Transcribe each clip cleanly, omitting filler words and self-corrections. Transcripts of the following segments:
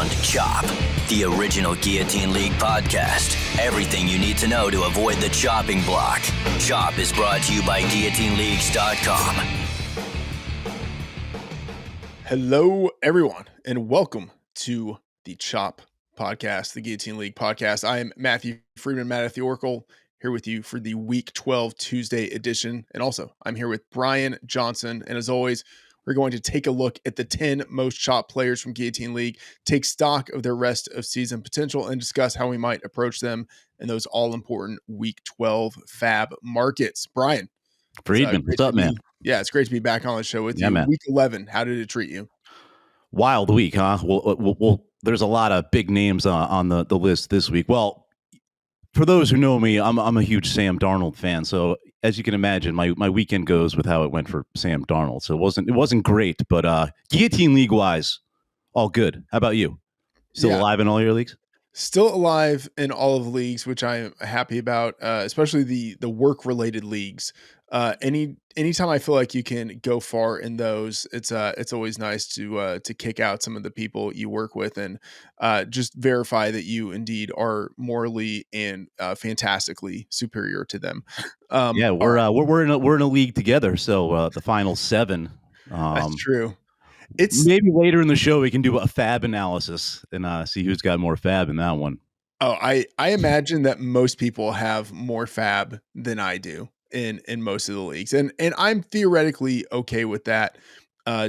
on Chop, the original Guillotine League podcast. Everything you need to know to avoid the chopping block. Chop is brought to you by GuillotineLeagues.com. Hello, everyone, and welcome to the Chop podcast, the Guillotine League podcast. I am Matthew Freedman, Matt at the Oracle, here with you for the Week 12 Tuesday edition. And also, I'm here with Brian Johnson. And as always, we're going to take a look at the 10 most Chop players from Guillotine League, take stock of their rest of season potential, and discuss how we might approach them in those all-important Week 12 FAAB markets. Brian. Freedman, what's up, man? Yeah, it's great to be back on the show with you. Man. Week 11, how did it treat you? Wild week, huh? Well, there's a lot of big names on the list this week. Well, for those who know me, I'm a huge Sam Darnold fan. So as you can imagine, my weekend goes with how it went for Sam Darnold. So it wasn't great, but Guillotine League wise, all good. How about you? Still alive in all your leagues? Still alive in all of the leagues, which I'm happy about, especially the work related leagues. Anytime I feel like you can go far in those, it's always nice to kick out some of the people you work with and just verify that you indeed are morally and fantastically superior to them. We're in a league together, so the final 7. That's true. It's maybe later in the show we can do a FAAB analysis and see who's got more FAAB in that one. Oh, I imagine that most people have more FAAB than I do in most of the leagues. And I'm theoretically okay with that,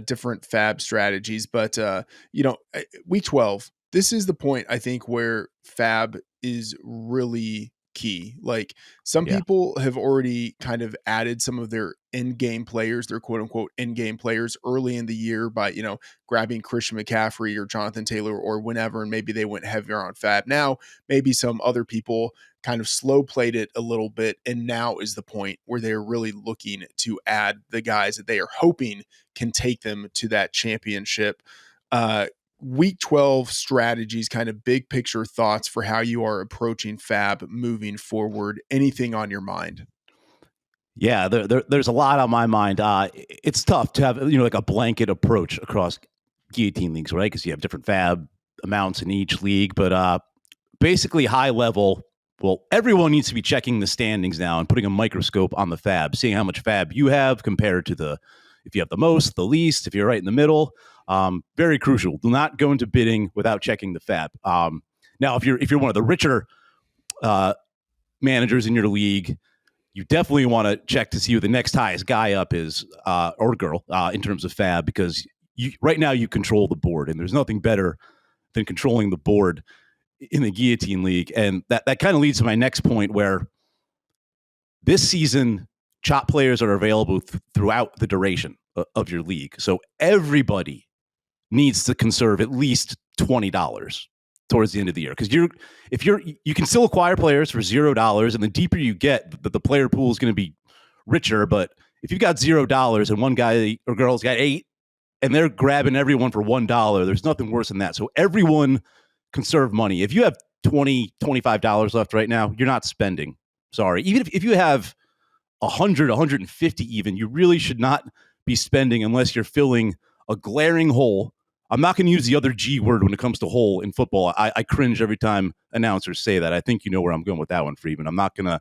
different FAAB strategies. But, week 12, this is the point, I think, where FAAB is really key. Like some people have already kind of added some of their in-game players, their quote unquote in-game players early in the year by, grabbing Christian McCaffrey or Jonathan Taylor or whenever, and maybe they went heavier on FAAB. Now, maybe some other people kind of slow played it a little bit, and now is the point where they're really looking to add the guys that they are hoping can take them to that championship. Week 12 strategies, kind of big picture thoughts for how you are approaching FAAB moving forward. Anything on your mind? Yeah, there's a lot on my mind. It's tough to have, like a blanket approach across Guillotine Leagues, right? Because you have different FAAB amounts in each league. But basically high level, well, everyone needs to be checking the standings now and putting a microscope on the FAAB, seeing how much FAAB you have compared to if you have the most, the least, if you're right in the middle. Very crucial. Do not go into bidding without checking the FAAB. Now, if you're one of the richer managers in your league, you definitely want to check to see who the next highest guy up is, or girl, in terms of FAAB, because right now you control the board, and there's nothing better than controlling the board in the Guillotine League. And that kind of leads to my next point, where this season, Chop players are available throughout the duration of your league. So everybody needs to conserve at least $20 towards the end of the year. Because you can still acquire players for $0, and the deeper you get, the player pool is going to be richer. But if you've got $0 and one guy or girl's got 8, and they're grabbing everyone for $1, there's nothing worse than that. So everyone conserve money. If you have $20, $25 left right now, you're not spending. Sorry. Even if you have 100, 150 even, you really should not be spending unless you're filling a glaring hole. I'm not going to use the other G word when it comes to hole in football. I cringe every time announcers say that. I think you know where I'm going with that one, Freeman. I'm not going to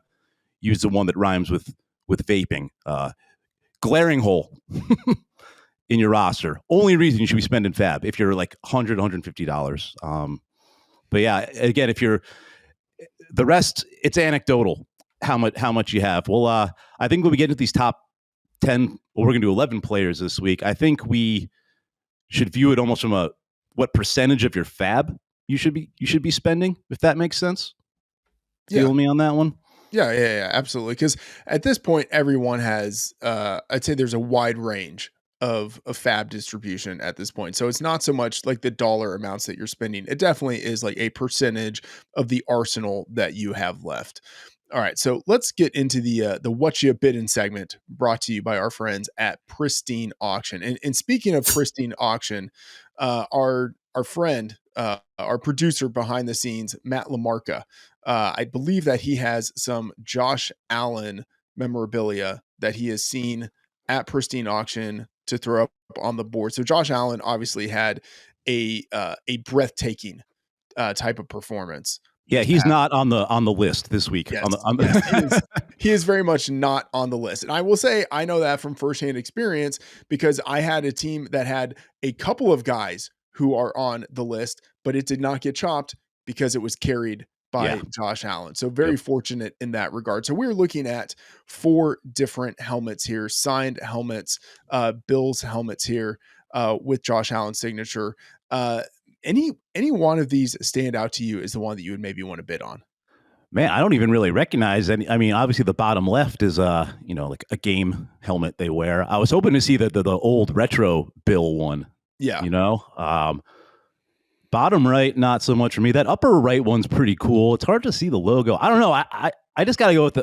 use the one that rhymes with vaping. Glaring hole in your roster. Only reason you should be spending FAAB if you're like $100, $150. But yeah, again, if you're the rest, it's anecdotal how much you have. Well, I think when we get into these top 10, we're going to do 11 players this week. I think we should view it almost from what percentage of your FAAB you should be spending, if that makes sense. Feel me on that one? Yeah, absolutely. Because at this point, everyone has, I'd say there's a wide range of FAAB distribution at this point. So it's not so much like the dollar amounts that you're spending. It definitely is like a percentage of the arsenal that you have left. All right, so let's get into the what you bidding segment, brought to you by our friends at Pristine Auction. And speaking of Pristine Auction, our friend, our producer behind the scenes, Matt Lamarca, I believe that he has some Josh Allen memorabilia that he has seen at Pristine Auction to throw up on the board. So Josh Allen obviously had a breathtaking type of performance. Yeah, he's not on the list this week. Yes, On the yes, he is very much not on the list. And I will say, I know that from firsthand experience because I had a team that had a couple of guys who are on the list, but it did not get chopped because it was carried by Josh Allen. So very fortunate in that regard. So we're looking at 4 different helmets here, signed helmets, Bills helmets here with Josh Allen's signature. Any one of these stand out to you as the one that you would maybe want to bid on? Man, I don't even really recognize any. I mean, obviously the bottom left is like a game helmet they wear. I was hoping to see the old retro Bill one. Yeah. Bottom right, not so much for me. That upper right one's pretty cool. It's hard to see the logo. I don't know. I just got to go with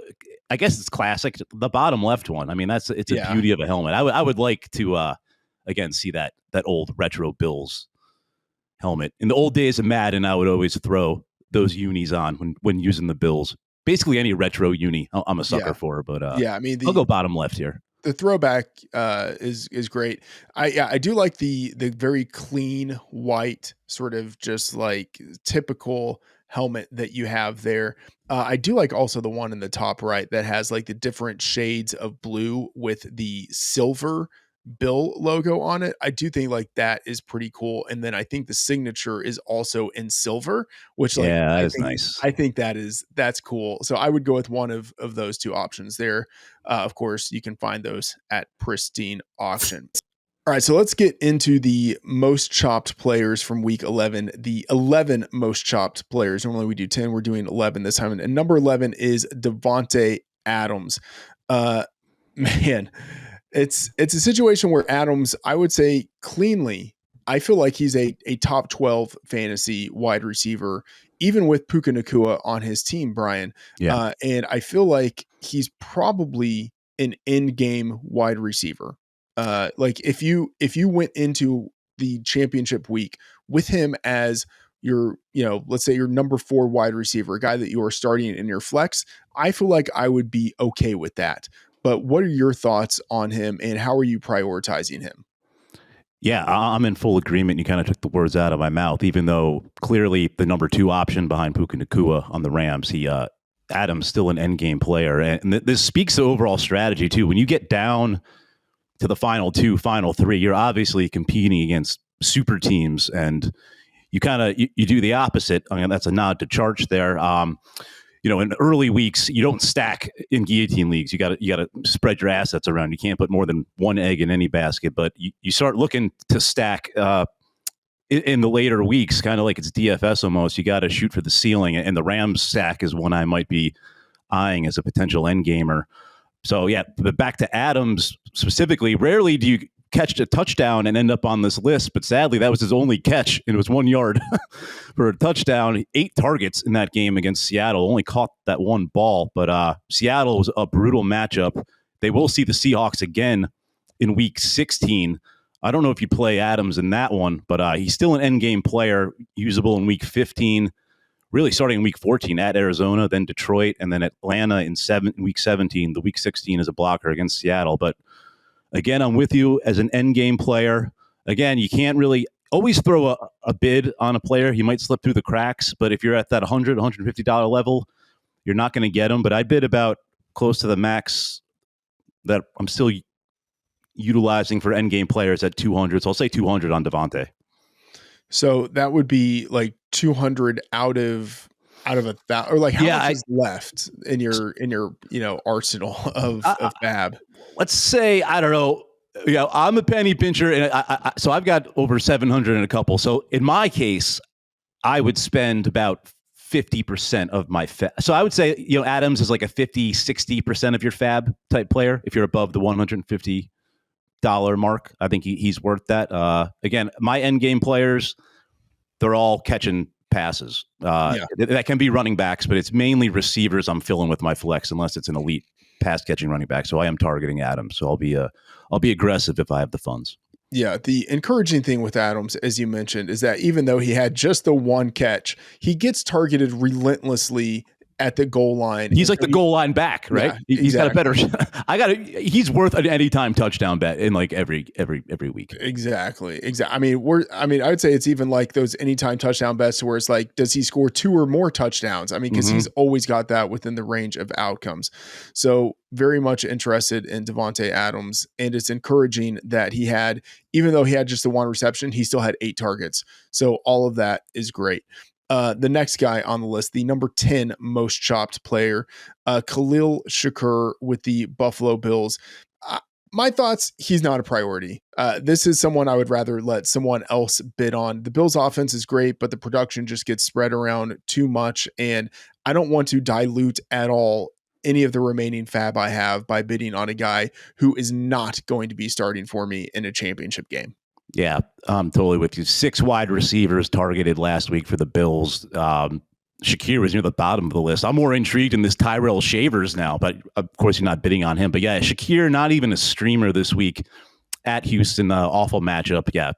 I guess it's classic. The bottom left one. I mean, it's a beauty of a helmet. I would like to again see that old retro Bills helmet. In the old days of Madden, I would always throw those unis on when using the Bills. Basically any retro uni I'm a sucker for, but I mean, I'll go bottom left here. The throwback is great. I do like the very clean white, sort of just like typical helmet that you have there. I do like also the one in the top right that has like the different shades of blue with the silver Bill logo on it. I do think like that is pretty cool. And then I think the signature is also in silver, which that is nice. I think that's cool. So I would go with one of those 2 options there. Of course, you can find those at Pristine Auction. All right, so let's get into the most chopped players from week 11, the 11 most chopped players. Normally we do 10, we're doing 11 this time. And number 11 is Davante Adams. Man, it's a situation where Adams, I would say cleanly, I feel like he's a top 12 fantasy wide receiver, even with Puka Nacua on his team, Brian. Yeah. And I feel like he's probably an in-game wide receiver. Like if you went into the championship week with him as your, let's say your number 4 wide receiver, a guy that you are starting in your flex, I feel like I would be okay with that. But what are your thoughts on him and how are you prioritizing him? Yeah, I'm in full agreement. You kind of took the words out of my mouth, even though clearly the number 2 option behind Puka Nacua on the Rams, Adams still an end game player. And this speaks to overall strategy too. When you get down to the final 2, final 3, you're obviously competing against super teams and you kind of, you do the opposite. I mean, that's a nod to Charge there. In early weeks, you don't stack in guillotine leagues. You got to spread your assets around. You can't put more than one egg in any basket. But you start looking to stack in the later weeks, kind of like it's DFS almost. You got to shoot for the ceiling, and the Rams stack is one I might be eyeing as a potential end gamer. So yeah, but back to Adams specifically. Rarely do you catch a touchdown and end up on this list, but sadly that was his only catch, and it was 1 yard for a touchdown. 8 targets in that game against Seattle, only caught that one ball, but Seattle was a brutal matchup. They will see the Seahawks again in week 16. I don't know if you play Adams in that one, but he's still an end game player, usable in week 15, really starting in week 14 at Arizona, then Detroit, and then Atlanta in week 17. The week 16 is a blocker against Seattle, but again, I'm with you as an end game player. Again, you can't really always throw a bid on a player. He might slip through the cracks, but if you're at that $100, $150 level, you're not going to get him. But I bid about close to the max that I'm still utilizing for end game players at 200. So I'll say 200 on Davante. So that would be like 200 out of 1,000, or like how much is left in your arsenal of FAAB? Let's say, I don't know. I'm a penny pincher, and so I've got over 700 and a couple. So in my case, I would spend about 50% of my FAAB. So I would say, Adams is like a 50, 60% of your FAAB type player. If you're above the $150 mark, I think he's worth that. Again, my end game players, they're all catching passes. That can be running backs, but it's mainly receivers I'm filling with my flex, unless it's an elite pass catching running back. So I am targeting Adams. So I'll be aggressive if I have the funds. Yeah, the encouraging thing with Adams, as you mentioned, is that even though he had just the one catch, he gets targeted relentlessly at the goal line. He's like the goal line back, right? Yeah, He's got a better. exactly. He's worth an anytime touchdown bet in like every week. Exactly. I mean, I would say it's even like those anytime touchdown bets where it's like, does he score 2 or more touchdowns? I mean, because he's always got that within the range of outcomes. So very much interested in Devontae Adams, and it's encouraging that he had, even though he had just the 1 reception, he still had 8 targets. So all of that is great. The next guy on the list, the number 10 most chopped player, Khalil Shakur with the Buffalo Bills. My thoughts, he's not a priority. This is someone I would rather let someone else bid on. The Bills offense is great, but the production just gets spread around too much. And I don't want to dilute at all any of the remaining fab I have by bidding on a guy who is not going to be starting for me in a championship game. Yeah, I'm totally with you. 6 wide receivers targeted last week for the Bills. Shakir was near the bottom of the list. I'm more intrigued in this Tyrell Shavers now, but of course you're not bidding on him. But yeah, Shakir, not even a streamer this week at Houston. Awful matchup. Yeah,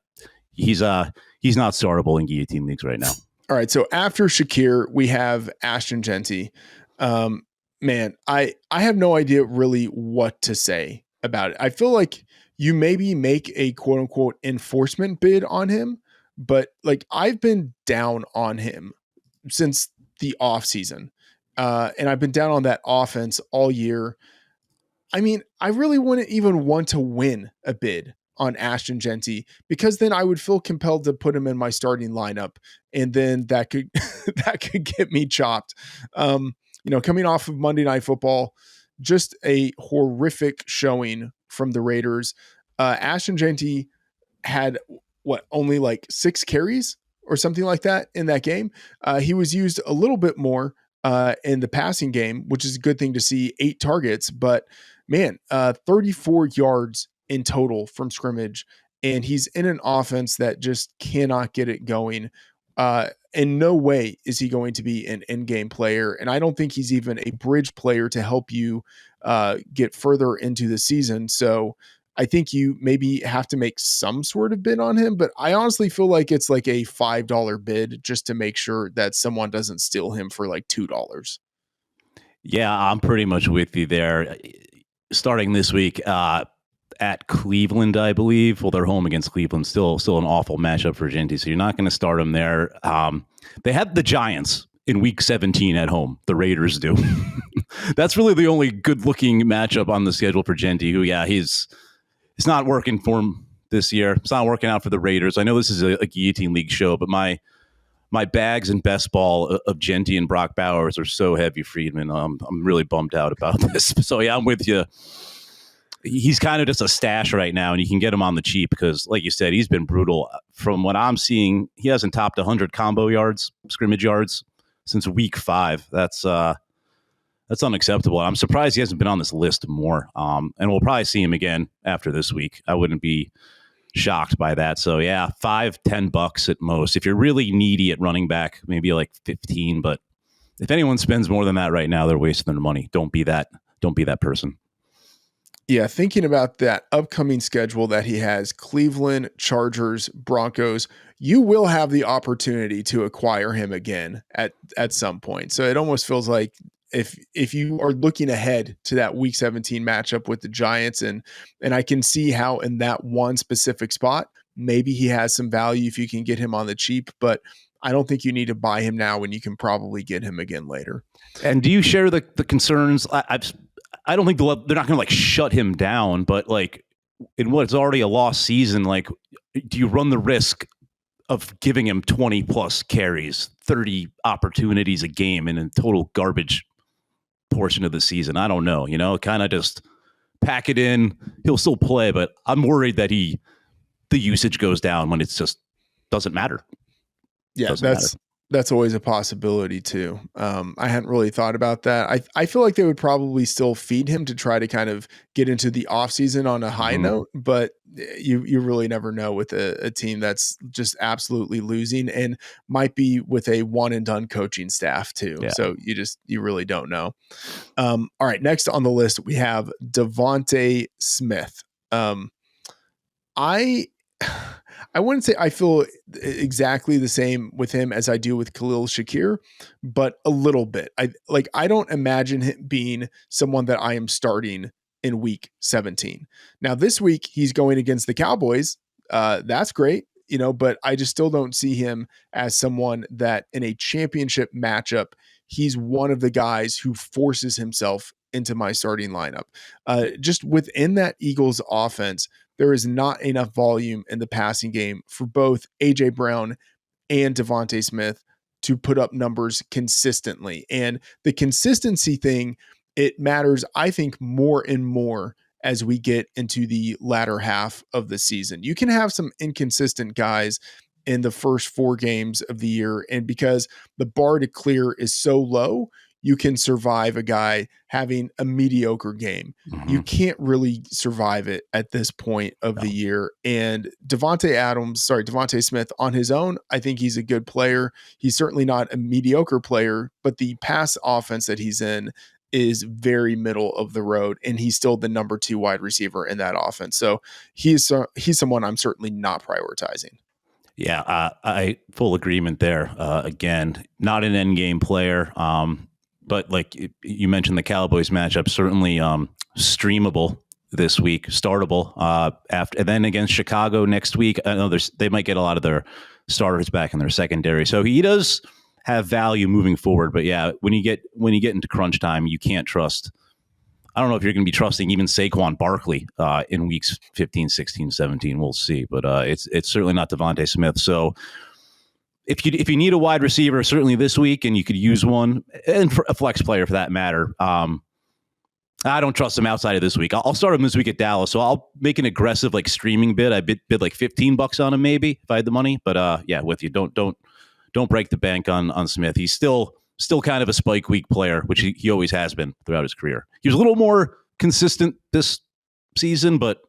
he's not startable in Guillotine Leagues right now. All right, so after Shakir, we have Ashton Genty. Man, I have no idea really what to say about it. I feel like you maybe make a quote unquote enforcement bid on him, but like I've been down on him since the off season. And I've been down on that offense all year. I mean, I really wouldn't even want to win a bid on Ashton Genty because then I would feel compelled to put him in my starting lineup. And then that could, that could get me chopped. Coming off of Monday Night Football, just a horrific showing from the Raiders. Ashton Genty had only like 6 carries or something like that in that game. He was used a little bit more in the passing game, which is a good thing to see. 8 targets, but man, 34 yards in total from scrimmage. And he's in an offense that just cannot get it going. In no way is he going to be an in-game player. And I don't think he's even a bridge player to help you get further into the season. So I think you maybe have to make some sort of bid on him, but I honestly feel like it's like a $5 bid just to make sure that someone doesn't steal him for like $2. Yeah, I'm pretty much with you there. Starting this week at Cleveland, I believe. Well, they're home against Cleveland. Still an awful matchup for Genty, so you're not going to start him there. They have the Giants in week 17 at home. The Raiders do. That's really the only good-looking matchup on the schedule for Genty, who, yeah, it's not working for him this year. It's not working out for the Raiders. I know this is a Guillotine League show, but my bags and best ball of Genty and Brock Bowers are so heavy, Freedman. I'm really bummed out about this. So, yeah, I'm with you. He's kind of just a stash right now, and you can get him on the cheap because, like you said, he's been brutal. From what I'm seeing, he hasn't topped 100 combo yards, scrimmage yards, since week 5. That's unacceptable. I'm surprised he hasn't been on this list more. And we'll probably see him again after this week. I wouldn't be shocked by that. So yeah, $5-10 at most. If you're really needy at running back, maybe like 15. But if anyone spends more than that right now, they're wasting their money. Don't be that person. Yeah, thinking about that upcoming schedule that he has, Cleveland, Chargers, Broncos, you will have the opportunity to acquire him again at some point. So it almost feels like if you are looking ahead to that week 17 matchup with the Giants, and I can see how in that one specific spot, maybe he has some value if you can get him on the cheap, but I don't think you need to buy him now when you can probably get him again later. And do you share the concerns? I don't think they're not going to like shut him down, but like in what's already a lost season, like do you run the risk of giving him 20 plus carries, 30 opportunities a game in a total garbage portion of the season? I don't know, kind of just pack it in. He'll still play, but I'm worried that the usage goes down when it's just doesn't matter. Yeah, that's always a possibility too. I hadn't really thought about that. I feel like they would probably still feed him to try to kind of get into the offseason on a high note, but you really never know with a team that's just absolutely losing and might be with a one and done coaching staff too. Yeah. So you really don't know. All right, next on the list we have Devontae Smith. I wouldn't say I feel exactly the same with him as I do with Khalil Shakir, but a little bit. I don't imagine him being someone that I am starting in week 17. Now this week he's going against the Cowboys. That's great, but I just still don't see him as someone that in a championship matchup, he's one of the guys who forces himself into my starting lineup. Just within that Eagles offense, there is not enough volume in the passing game for both A.J. Brown and Devontae Smith to put up numbers consistently. And the consistency thing, it matters, I think, more and more as we get into the latter half of the season. You can have some inconsistent guys in the first 4 games of the year. And because the bar to clear is so low, you can survive a guy having a mediocre game. Mm-hmm. You can't really survive it at this point of the year. And Devontae Smith on his own, I think he's a good player. He's certainly not a mediocre player, but the pass offense that he's in is very middle of the road, and he's still the number 2 wide receiver in that offense. So he's someone I'm certainly not prioritizing. Yeah, I full agreement there. Again, not an end game player. But like you mentioned, the Cowboys matchup, certainly streamable this week, startable after, and then against Chicago next week. I know they might get a lot of their starters back in their secondary, so he does have value moving forward. But yeah, when you get into crunch time, you can't trust. I don't know if you're going to be trusting even Saquon Barkley in weeks 15, 16, 17. We'll see, but it's certainly not Devontae Smith. So. If you need a wide receiver, certainly this week, and you could use one, and for a flex player for that matter, I don't trust him outside of this week. I'll start him this week at Dallas, so I'll make an aggressive streaming bid. I bid like $15 on him maybe if I had the money, but yeah, with you, don't break the bank on Smith. He's still kind of a spike week player, which he always has been throughout his career. He was a little more consistent this season, but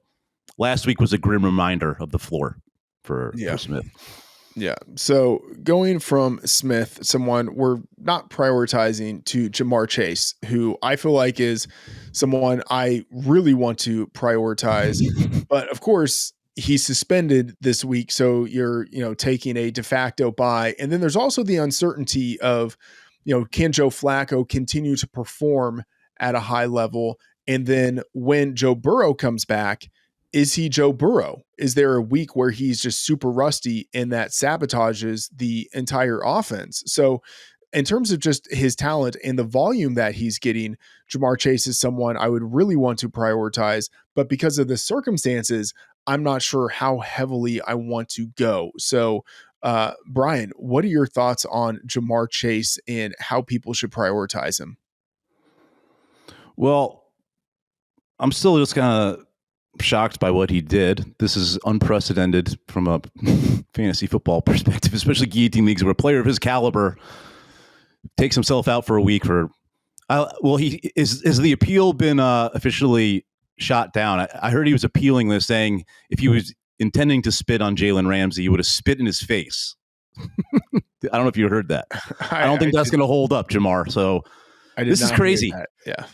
last week was a grim reminder of the floor for Smith. Yeah. So going from Smith, someone we're not prioritizing, to Jamar Chase, who I feel like is someone I really want to prioritize. But of course, he's suspended this week. So you're, taking a de facto bye. And then there's also the uncertainty of, can Joe Flacco continue to perform at a high level? And then when Joe Burrow comes back, is he Joe Burrow? Is there a week where he's just super rusty and that sabotages the entire offense? So in terms of just his talent and the volume that he's getting, Jamar Chase is someone I would really want to prioritize. But because of the circumstances, I'm not sure how heavily I want to go. So Brian, what are your thoughts on Jamar Chase and how people should prioritize him? Well, I'm still just kind of shocked by what he did. This is unprecedented from a fantasy football perspective, especially Guillotine Leagues, where a player of his caliber takes himself out for a week for. Has the appeal been officially shot down? I heard he was appealing this, saying if he was intending to spit on Jalen Ramsey, he would have spit in his face. I don't know if you heard that. I don't think that's going to hold up, Jamar. So this is crazy. Yeah.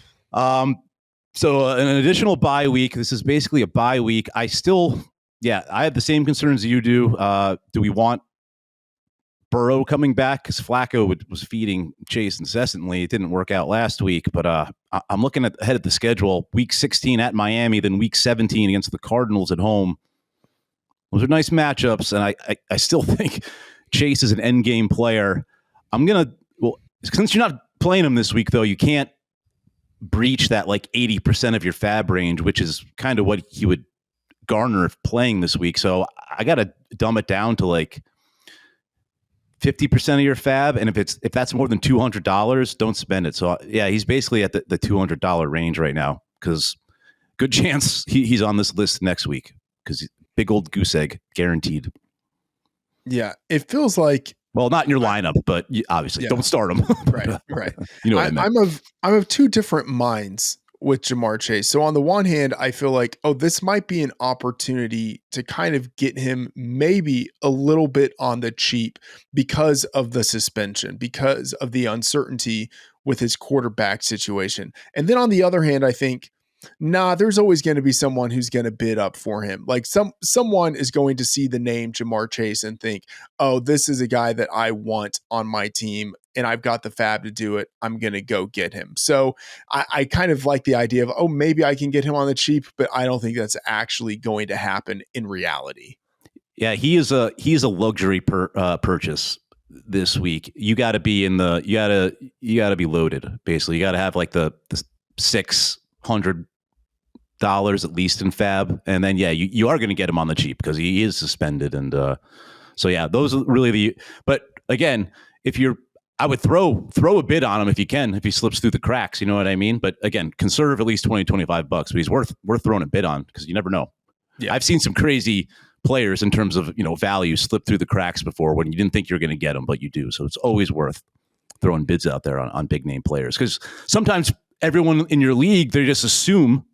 So an additional bye week. This is basically a bye week. I have the same concerns you do. Do we want Burrow coming back? Because Flacco was feeding Chase incessantly. It didn't work out last week, but I'm looking ahead at the schedule. Week 16 at Miami, then week 17 against the Cardinals at home. Those are nice matchups, and I still think Chase is an end game player. Since you're not playing him this week, though, you can't breach that 80% of your FAAB range, which is kind of what he would garner if playing this week. So I got to dumb it down to 50% of your FAAB. And if that's more than $200, don't spend it. So yeah, he's basically at the $200 range right now, because good chance he's on this list next week, because big old goose egg guaranteed. Yeah. It feels like, well, not in your lineup, but obviously don't start him. Right. You know what I mean? I'm of two different minds with Jamar Chase. So on the one hand, I feel like, this might be an opportunity to kind of get him maybe a little bit on the cheap because of the suspension, because of the uncertainty with his quarterback situation. And then on the other hand, I think Nah, there's always going to be someone who's going to bid up for him. Like someone is going to see the name Jamar Chase and think, "Oh, this is a guy that I want on my team, and I've got the fab to do it. I'm going to go get him." So I kind of like the idea of, oh, maybe I can get him on the cheap, but I don't think that's actually going to happen in reality. Yeah, he is a luxury purchase this week. You got to be you got to be loaded. Basically, you got to have like the $600 at least in fab, and then you are going to get him on the cheap because he is suspended, and so yeah, those are really But again, I would throw a bid on him if you can, if he slips through the cracks. You know what I mean? But again, conserve at least $20-25, but he's worth throwing a bid on because you never know. Yeah. I've seen some crazy players in terms of value slip through the cracks before when you didn't think you're going to get them, but you do. So it's always worth throwing bids out there on big name players because sometimes everyone in your league, they just assume,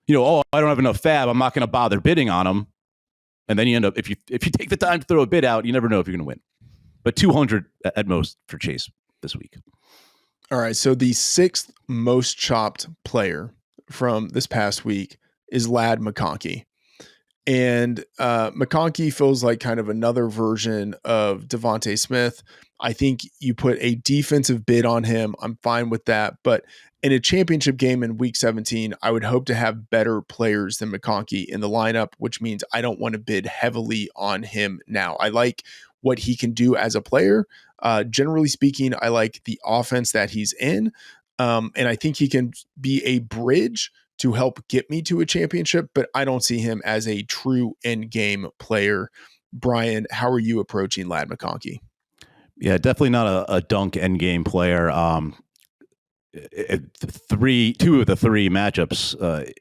oh, I don't have enough fab, I'm not going to bother bidding on them, and then you end up if you take the time to throw a bid out, you never know if you're going to win. But 200 at most for Chase this week. All right, so the sixth most chopped player from this past week is Ladd McConkey. And McConkey feels like kind of another version of Devontae Smith. I think you put a defensive bid on him. I'm fine with that. But in a championship game in week 17, I would hope to have better players than McConkey in the lineup, which means I don't want to bid heavily on him now. I like what he can do as a player. Generally speaking, I like the offense that he's in. And I think he can be a bridge to help get me to a championship, but I don't see him as a true end game player. Brian, how are you approaching Ladd McConkey? Yeah, definitely not a dunk end game player. Two of the three matchups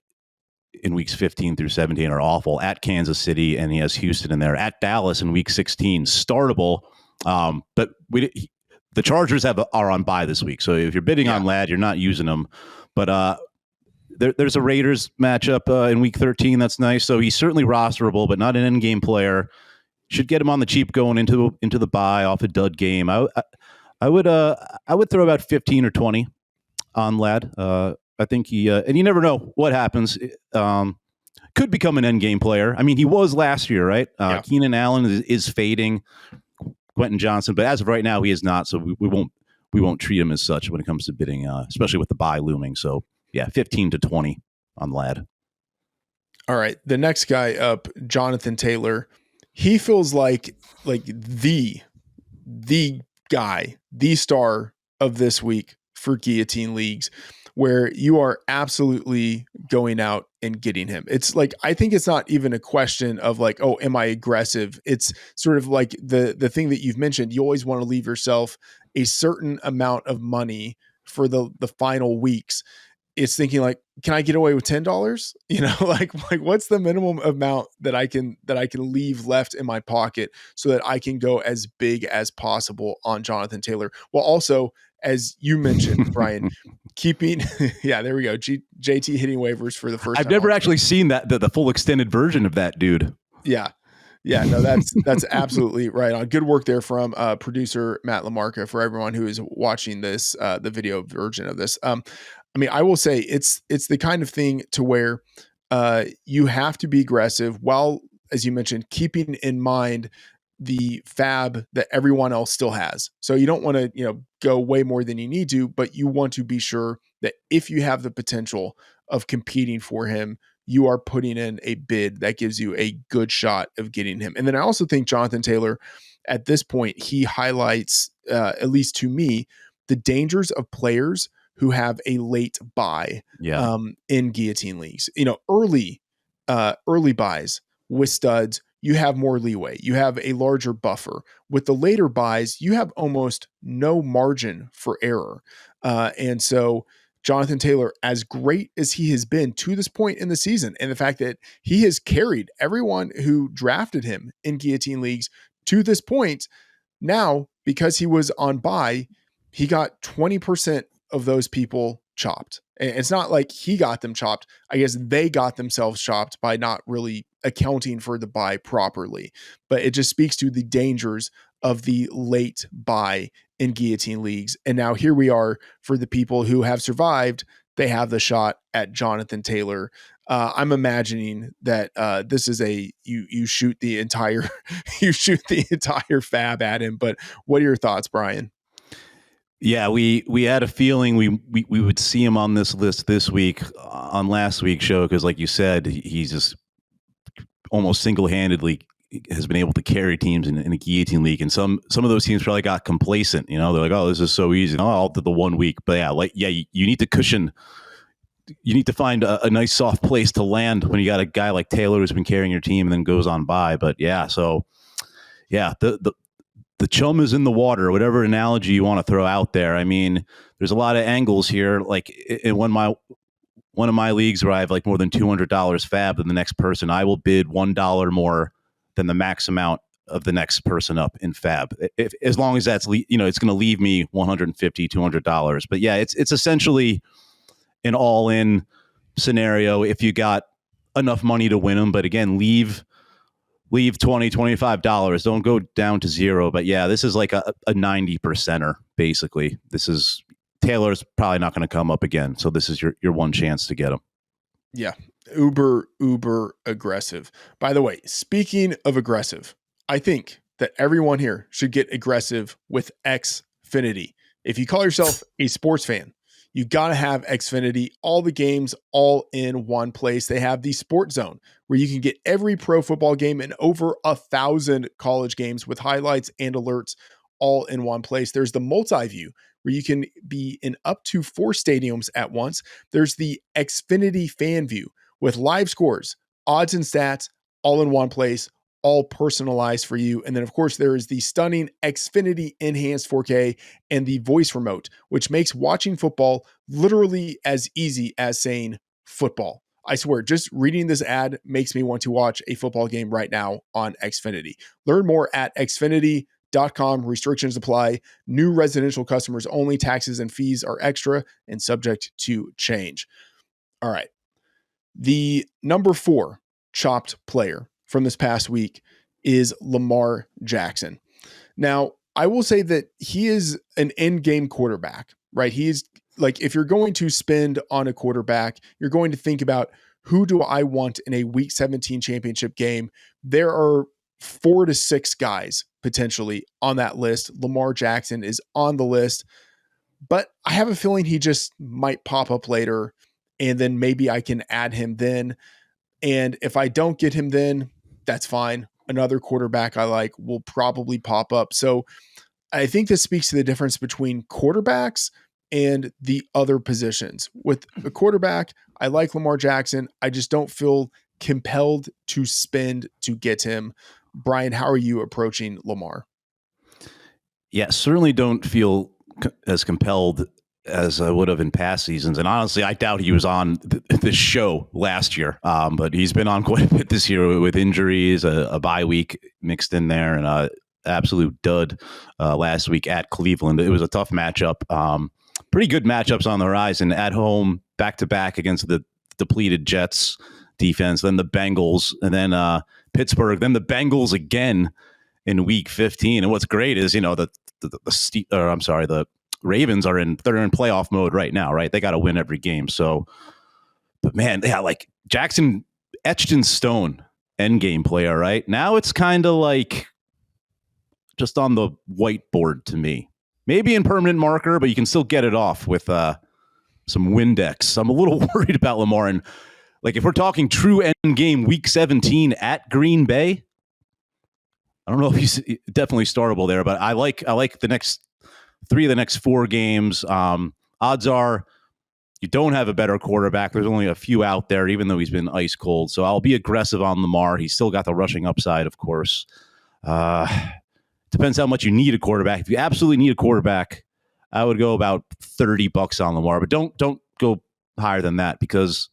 in weeks 15 through 17 are awful. At Kansas City, and he has Houston in there. At Dallas in week 16, startable. But the Chargers are on bye this week, so if you're bidding on Ladd, you're not using them. But there's a Raiders matchup in week 13 that's nice. So he's certainly rosterable, but not an end game player. Should get him on the cheap going into the bye off a dud game. I would throw about 15 or 20 on Ladd. I think and you never know what happens. Could become an end game player. I mean, he was last year, right? Keenan Allen is fading. Quentin Johnson, but as of right now, he is not. So we won't treat him as such when it comes to bidding, especially with the bye looming. So yeah, 15 to 20 on Ladd. All right, the next guy up, Jonathan Taylor. He feels like the guy, the star of this week for Guillotine Leagues, where you are absolutely going out and getting him. It's like, I think it's not even a question of like, oh, am I aggressive? It's sort of like the thing that you've mentioned. You always want to leave yourself a certain amount of money for the final weeks. It's thinking like, can I get away with $10? Like what's the minimum amount that I can leave left in my pocket so that I can go as big as possible on Jonathan Taylor. Well, also, as you mentioned, Brian, keeping, there we go. JT hitting waivers for the first time. I've never actually seen that, the full extended version of that dude. Yeah. Yeah, no, that's absolutely right on. Good work there from producer Matt LaMarca for everyone who is watching this, the video version of this. I mean, I will say it's the kind of thing to where you have to be aggressive while, as you mentioned, keeping in mind the fab that everyone else still has. So you don't want to, go way more than you need to, but you want to be sure that if you have the potential of competing for him, you are putting in a bid that gives you a good shot of getting him. And then I also think Jonathan Taylor, at this point, he highlights, at least to me, the dangers of players who have a late buy in Guillotine Leagues. Early buys with studs, you have more leeway. You have a larger buffer. With the later buys, you have almost no margin for error. And so Jonathan Taylor, as great as he has been to this point in the season, and the fact that he has carried everyone who drafted him in Guillotine Leagues to this point, now, because he was on bye, he got 20% of those people chopped. And it's not like he got them chopped. I guess they got themselves chopped by not really accounting for the buy properly. But it just speaks to the dangers of the late buy in Guillotine Leagues. And now here we are for the people who have survived. They have the shot at Jonathan Taylor. I'm imagining that this is you shoot the entire FAAB at him. But what are your thoughts, Brian? Yeah, we had a feeling we would see him on this list this week on last week's show because, like you said, he's just almost single-handedly has been able to carry teams in a Guillotine League, and some of those teams probably got complacent. They're like, "Oh, this is so easy. Oh, I'll do the 1 week." But you need to cushion. You need to find a nice soft place to land when you got a guy like Taylor who's been carrying your team and then goes on by. But the chum is in the water, whatever analogy you want to throw out there. I mean, there's a lot of angles here. Like in one of my leagues where I have like more than $200 FAAB than the next person, I will bid $1 more than the max amount of the next person up in FAAB. As long as that's, it's going to leave me $150, $200. But yeah, it's essentially an all-in scenario if you got enough money to win them. But again, leave $20, $25. Don't go down to zero. But yeah, this is like a 90%er, basically. Taylor's probably not going to come up again. So this is your one chance to get him. Yeah. Uber aggressive. By the way, speaking of aggressive, I think that everyone here should get aggressive with Xfinity. If you call yourself a sports fan, you got to have Xfinity, all the games all in one place. They have the Sport Zone where you can get every pro football game and over 1,000 college games with highlights and alerts all in one place. There's the multi-view where you can be in up to 4 stadiums at once. There's the Xfinity fan view with live scores, odds and stats all in one place, all personalized for you. And then, of course, there is the stunning Xfinity Enhanced 4K and the voice remote, which makes watching football literally as easy as saying football. I swear, just reading this ad makes me want to watch a football game right now on Xfinity. Learn more at Xfinity.com. Restrictions apply. New residential customers only. Taxes and fees are extra and subject to change. All right. The number 4 chopped player from this past week is Lamar Jackson. Now, I will say that he is an end-game quarterback, right? He is like, if you're going to spend on a quarterback, you're going to think about who do I want in a Week 17 championship game. There are 4 to 6 guys potentially on that list. Lamar Jackson is on the list, but I have a feeling he just might pop up later, and then maybe I can add him then. And if I don't get him then, that's fine. Another quarterback I like will probably pop up. So I think this speaks to the difference between quarterbacks and the other positions. With a quarterback, I like Lamar Jackson. I just don't feel compelled to spend to get him. Brian, how are you approaching Lamar? Yeah, certainly don't feel as compelled as I would have in past seasons. And honestly, I doubt he was on this show last year. But he's been on quite a bit this year with injuries, a bye week mixed in there, and an absolute dud last week at Cleveland. It was a tough matchup. Pretty good matchups on the horizon at home, back-to-back against the depleted Jets defense, then the Bengals, and then Pittsburgh, then the Bengals again in Week 15. And what's great is, the Ravens they're in playoff mode right now, right? They got to win every game. So, but man, yeah, like Jackson etched in stone endgame player, right? Now it's kind of like just on the whiteboard to me. Maybe in permanent marker, but you can still get it off with some Windex. I'm a little worried about Lamar. And like, if we're talking true endgame Week 17 at Green Bay, I don't know if he's definitely startable there, but I like the next 3 of the next 4 games. Odds are you don't have a better quarterback. There's only a few out there, even though he's been ice cold. So I'll be aggressive on Lamar. He's still got the rushing upside, of course. Depends how much you need a quarterback. If you absolutely need a quarterback, I would go about $30 on Lamar, but don't go higher than that because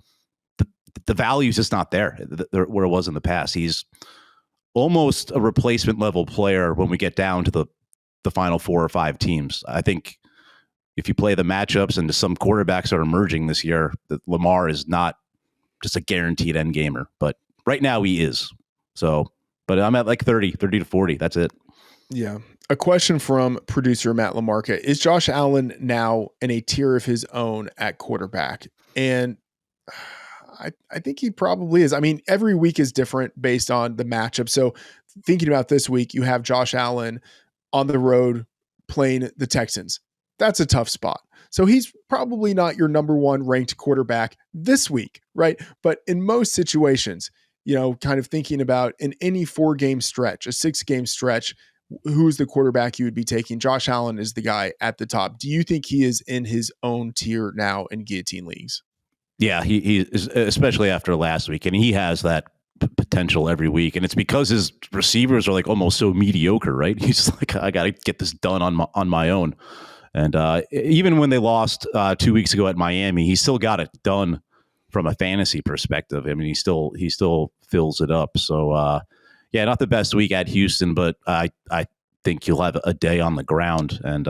the value is just not there where it was in the past. He's almost a replacement level player when we get down to the final 4 or 5 teams. I think if you play the matchups and some quarterbacks are emerging this year, that Lamar is not just a guaranteed end gamer, but right now he is. So, but I'm at like 30 to 40. That's it. Yeah. A question from producer Matt LaMarca. Is Josh Allen now in a tier of his own at quarterback? And I think he probably is. I mean, every week is different based on the matchup. So thinking about this week, you have Josh Allen on the road playing the Texans. That's a tough spot. So he's probably not your number one ranked quarterback this week, right? But in most situations, kind of thinking about in any 4-game stretch, a 6-game stretch, who's the quarterback you would be taking? Josh Allen is the guy at the top. Do you think he is in his own tier now in Guillotine Leagues? Yeah, he is, especially after last week, and he has that potential every week, and it's because his receivers are like almost so mediocre, right? He's like, I got to get this done on my own. And even when they lost 2 weeks ago at Miami, he still got it done from a fantasy perspective. I mean, he still fills it up. So yeah, not the best week at Houston, but I think he'll have a day on the ground. And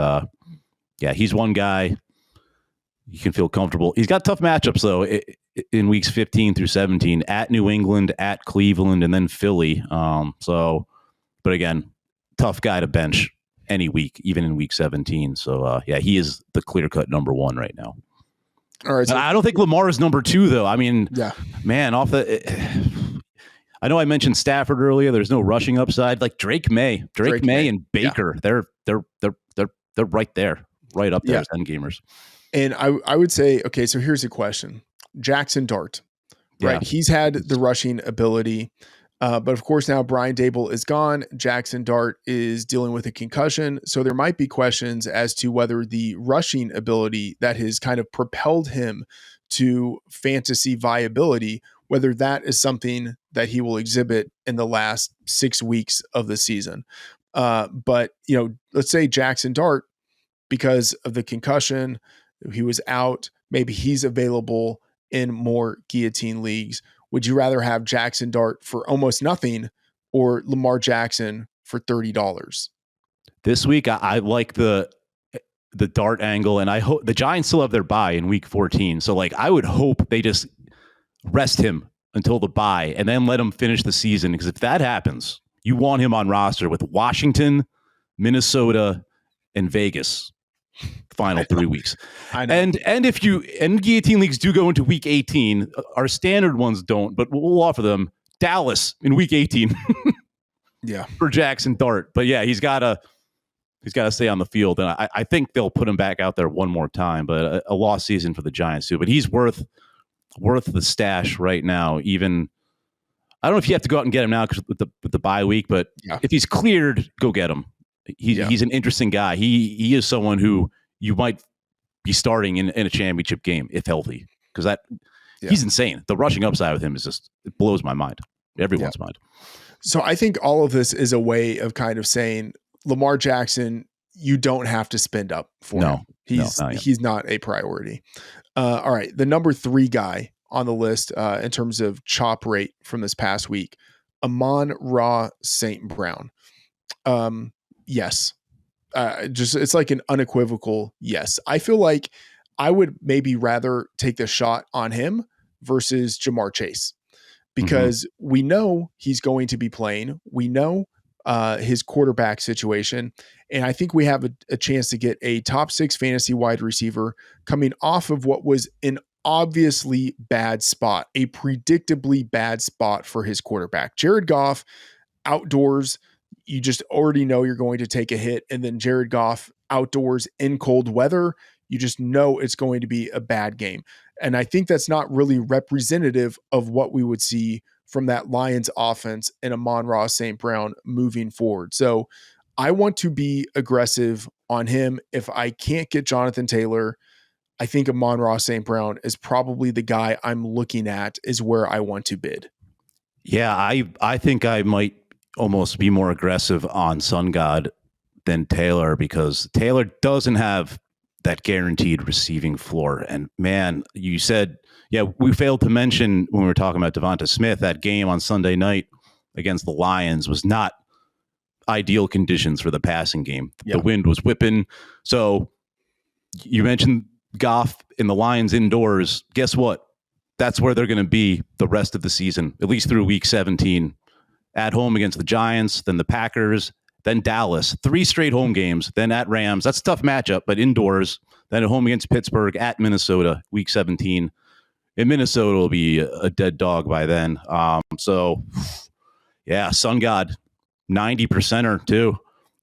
yeah, he's one guy you can feel comfortable. He's got tough matchups, though, in weeks 15 through 17, at New England, at Cleveland, and then Philly. But again, tough guy to bench any week, even in week 17. So, yeah, he is the clear-cut number one right now. All right. So I don't think Lamar is number two, though. I mean, yeah, man, I know I mentioned Stafford earlier. There's no rushing upside. Like Drake May and Baker, yeah. They're right there, right up there as endgamers. And I would say, okay, so here's a question. Jackson Dart, right? Yeah. He's had the rushing ability, but of course now Brian Dable is gone. Jackson Dart is dealing with a concussion. So there might be questions as to whether the rushing ability that has kind of propelled him to fantasy viability, whether that is something that he will exhibit in the last 6 weeks of the season. But, let's say Jackson Dart, because of the concussion, he was out, maybe he's available in more Guillotine leagues. Would you rather have Jackson Dart for almost nothing or Lamar Jackson for $30? This week, I like the Dart angle, and I hope the Giants still have their bye in week 14. So, I would hope they just rest him until the bye and then let him finish the season. Because if that happens, you want him on roster with Washington, Minnesota, and Vegas. Final 3 weeks. I know. And if Guillotine leagues do go into week 18, our standard ones don't, but we'll offer them Dallas in week 18. Yeah. For Jackson Dart. But yeah, he's gotta stay on the field. And I think they'll put him back out there one more time, but a lost season for the Giants too. But he's worth the stash right now. Even I don't know if you have to go out and get him now because with the bye week, but if he's cleared, go get him. He's an interesting guy. He is someone who you might be starting in a championship game if healthy, because he's insane. The rushing upside with him it blows my mind. Everyone's mind. So I think all of this is a way of kind of saying Lamar Jackson, you don't have to spend up for him. He's not a priority. All right. The number 3 guy on the list in terms of chop rate from this past week, Amon-Ra St. Brown. Yes. It's like an unequivocal yes. I feel like I would maybe rather take the shot on him versus Jamar Chase because we know he's going to be playing. We know his quarterback situation. And I think we have a chance to get a top 6 fantasy wide receiver coming off of what was an obviously bad spot, a predictably bad spot for his quarterback. Jared Goff, outdoors, you just already know you're going to take a hit. And then Jared Goff outdoors in cold weather, you just know it's going to be a bad game. And I think that's not really representative of what we would see from that Lions offense and Amon-Ra St. Brown moving forward. So I want to be aggressive on him. If I can't get Jonathan Taylor, I think Amon-Ra St. Brown is probably the guy I'm looking at is where I want to bid. Yeah, I think I might almost be more aggressive on Sun God than Taylor because Taylor doesn't have that guaranteed receiving floor. And man, you said, we failed to mention when we were talking about Devonta Smith, that game on Sunday night against the Lions was not ideal conditions for the passing game. The wind was whipping. So you mentioned Goff in the Lions indoors. Guess what? That's where they're going to be the rest of the season, at least through week 17. At home against the Giants, then the Packers, then Dallas. 3 straight home games, then at Rams. That's a tough matchup, but indoors. Then at home against Pittsburgh, at Minnesota, week 17. in Minnesota will be a dead dog by then. So yeah, Sun God, 90%er too.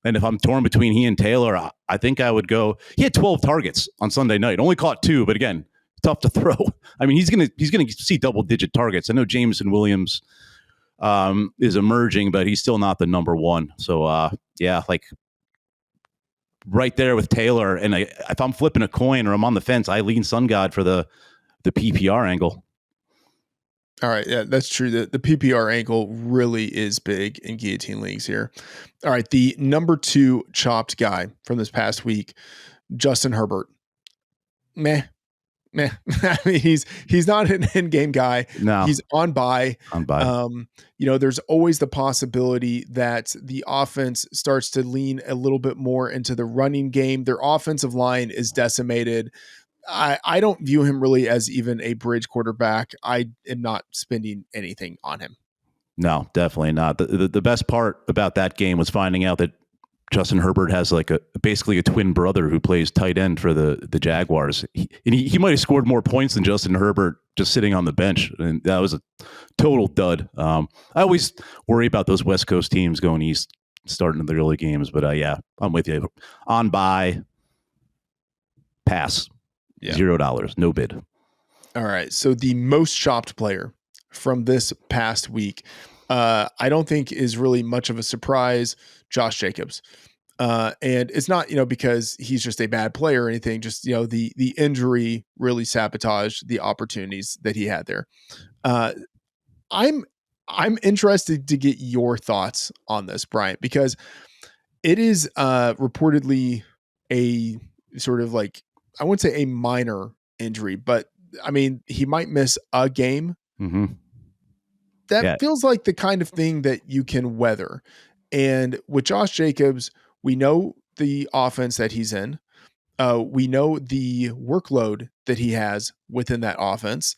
And if I'm torn between he and Taylor, I think I would go. He had 12 targets on Sunday night, only caught 2, but again, tough to throw. I mean, he's gonna see double digit targets. I know Jameson Williams is emerging, but he's still not the number one. So yeah, like right there with Taylor. And if I'm flipping a coin or I'm on the fence, I lean Sun God for the PPR angle. All right. Yeah, that's true. The PPR angle really is big in guillotine leagues here. All right. The number 2 chopped guy from this past week, Justin Herbert. Meh. I mean, he's not an in-game guy. No. He's on bye. There's always the possibility that the offense starts to lean a little bit more into the running game. Their offensive line is decimated. I don't view him really as even a bridge quarterback. I am not spending anything on him. No, definitely not. The best part about that game was finding out that Justin Herbert has like basically a twin brother who plays tight end for the Jaguars. He might have scored more points than Justin Herbert just sitting on the bench, and that was a total dud. I always worry about those West Coast teams going east, starting the early games, but yeah, I'm with you. On bye, pass. Yeah. $0, no bid. All right. So the most chopped player from this past week, I don't think is really much of a surprise. Josh Jacobs. And it's not, because he's just a bad player or anything, just, the injury really sabotaged the opportunities that he had there. I'm interested to get your thoughts on this, Bryant, because it is reportedly a sort of like, I wouldn't say a minor injury, but I mean, he might miss a game. Mm-hmm. That feels like the kind of thing that you can weather. And with Josh Jacobs, we know the offense that he's in. We know the workload that he has within that offense.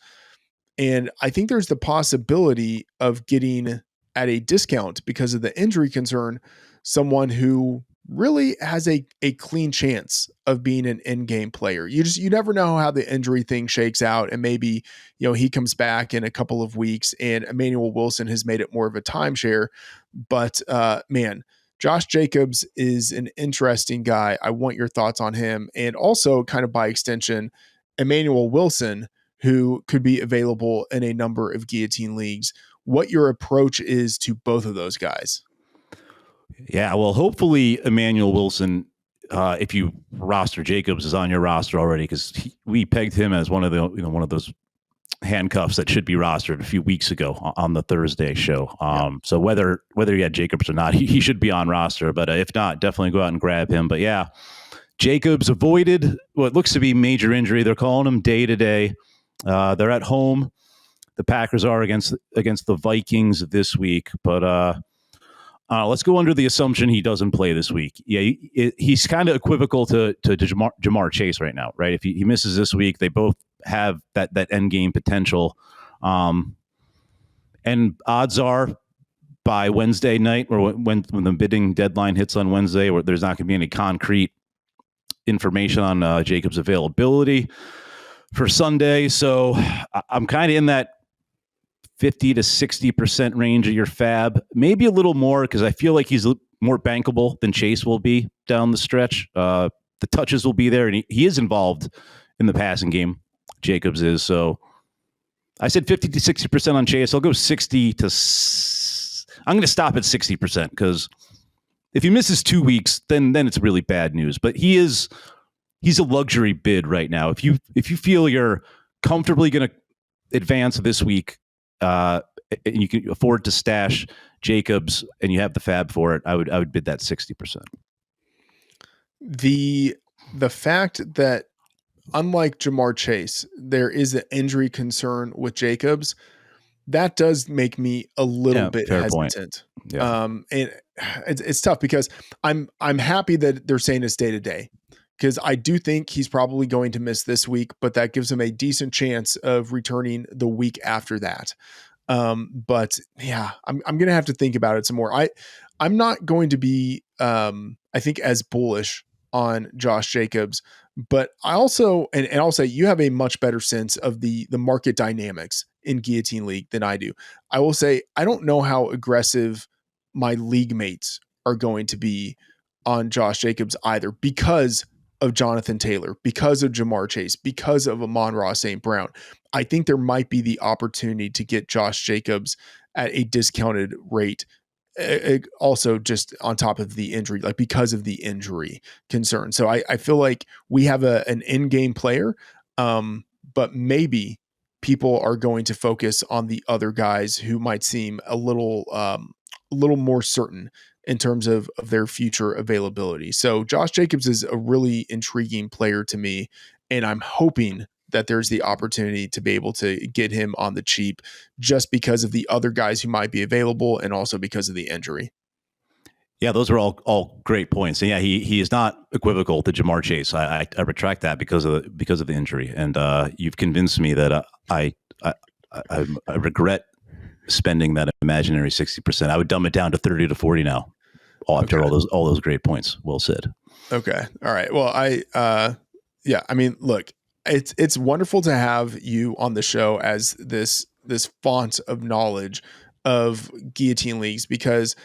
And I think there's the possibility of getting at a discount because of the injury concern, someone who really has a clean chance of being an in-game player. You never know how the injury thing shakes out. And maybe, he comes back in a couple of weeks and Emmanuel Wilson has made it more of a timeshare. But man, Josh Jacobs is an interesting guy. I want your thoughts on him. And also kind of by extension, Emmanuel Wilson, who could be available in a number of guillotine leagues. What your approach is to both of those guys. Yeah, well, hopefully Emmanuel Wilson, if you roster Jacobs, is on your roster already because we pegged him as one of those handcuffs that should be rostered a few weeks ago on the Thursday show. So whether he had Jacobs or not, he should be on roster. But if not, definitely go out and grab him. But yeah, Jacobs avoided what looks to be major injury. They're calling him day to day. They're at home. The Packers are against the Vikings this week, but. Let's go under the assumption he doesn't play this week. Yeah, he's kind of equivocal to Jamar Chase right now, right? If he misses this week, they both have that end game potential. And odds are by Wednesday night or when the bidding deadline hits on Wednesday, where there's not going to be any concrete information on Jacobs' availability for Sunday. So I'm kind of in that 50 to 60% range of your FAAB, maybe a little more because I feel like he's more bankable than Chase will be down the stretch. The touches will be there, and he is involved in the passing game. Jacobs is. So I said 50 to 60% on Chase. I'll go 60 to. I'm going to stop at 60% because if he misses 2 weeks, then it's really bad news. But he's a luxury bid right now. If you feel you're comfortably going to advance this week, and you can afford to stash Jacobs and you have the FAAB for it, I would bid that 60%. The fact that unlike Jamar Chase, there is an injury concern with Jacobs, that does make me a little bit hesitant. Yeah. And it's tough because I'm happy that they're saying it's day to day, because I do think he's probably going to miss this week, but that gives him a decent chance of returning the week after that. But yeah, I'm going to have to think about it some more. I'm not going to be, I think, as bullish on Josh Jacobs, But I also, and I'll say you have a much better sense of the market dynamics in Guillotine League than I do. I will say, I don't know how aggressive my league mates are going to be on Josh Jacobs either, because of Jonathan Taylor, because of Jamar Chase, because of Amon-Ra St. Brown. I think there might be the opportunity to get Josh Jacobs at a discounted rate. Also just on top of the injury, like because of the injury concern. So I feel like we have an in-game player, but maybe people are going to focus on the other guys who might seem a little more certain in terms of their future availability. So Josh Jacobs is a really intriguing player to me, and I'm hoping that there's the opportunity to be able to get him on the cheap just because of the other guys who might be available and also because of the injury. Yeah, those are all great points. And yeah, he is not equivocal to Jamar Chase. I retract that because of the injury. And you've convinced me that I regret spending that imaginary 60%. I would dumb it down to 30 to 40 now. After all those great points. Well said. Okay. All right. Well, I mean, look, it's wonderful to have you on the show as this font of knowledge of Guillotine Leagues, because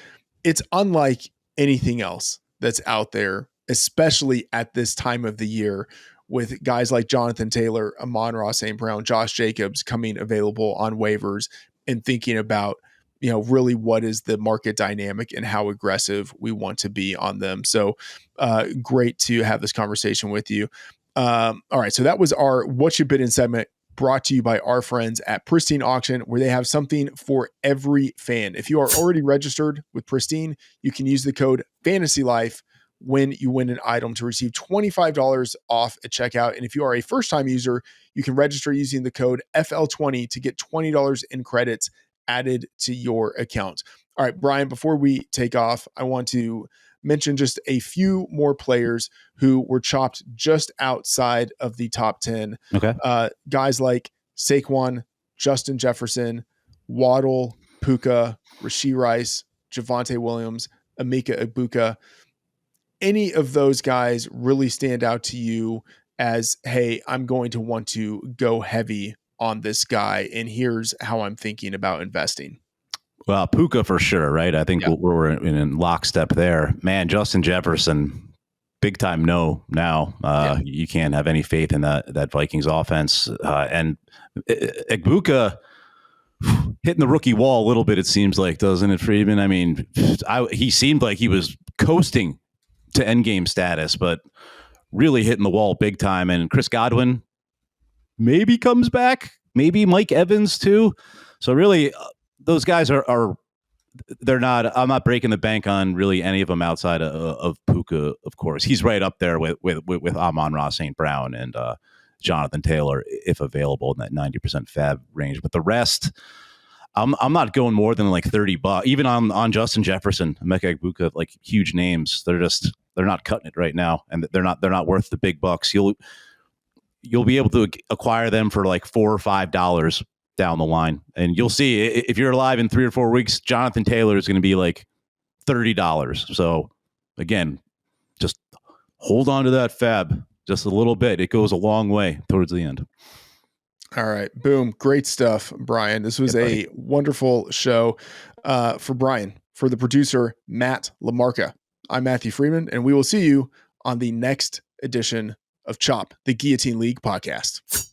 it's unlike anything else that's out there, especially at this time of the year, with guys like Jonathan Taylor, Amon-Ra St. Brown, Josh Jacobs coming available on waivers, and thinking about, really what is the market dynamic and how aggressive we want to be on them. So great to have this conversation with you. All right. So that was our What You Bid In segment, brought to you by our friends at Pristine Auction, where they have something for every fan. If you are already registered with Pristine, you can use the code FANTASYLIFE when you win an item to receive $25 off at checkout. And if you are a first-time user, you can register using the code FL20 to get $20 in credits added to your account. All right, Brian, before we take off, I want to mention just a few more players who were chopped just outside of the top 10. Okay. Guys like Saquon, Justin Jefferson, Waddle, Puka, Rashee Rice, Javonte Williams, Emeka Egbuka. Any of those guys really stand out to you as, hey, I'm going to want to go heavy on this guy, and here's how I'm thinking about investing? Well, Puka for sure, right? I think we're in lockstep there. Man, Justin Jefferson, big time no now. You can't have any faith in that Vikings offense. And Egbuka hitting the rookie wall a little bit, it seems like, doesn't it, Freedman? I mean, he seemed like he was coasting to endgame status, but really hitting the wall big time. And Chris Godwin maybe comes back, maybe Mike Evans too. So really, those guys are they're not. I'm not breaking the bank on really any of them outside of Puka. Of course, he's right up there with Amon-Ra St. Brown and Jonathan Taylor, if available, in that 90% FAAB range. But the rest, I'm not going more than like $30. Even on Justin Jefferson, Emeka Egbuka, like huge names. They're not cutting it right now, and they're not worth the big bucks. You'll be able to acquire them for like $4 or $5 down the line, and you'll see if you're alive in 3 or 4 weeks, Jonathan Taylor is going to be like $30. So again, just hold on to that FAAB just a little bit. It goes a long way towards the end. All right. Boom. Great stuff, Brian. This was a wonderful show. For Brian, for the producer, Matt LaMarca, I'm Matthew Freeman, and we will see you on the next edition of CHOP, the Guillotine League podcast.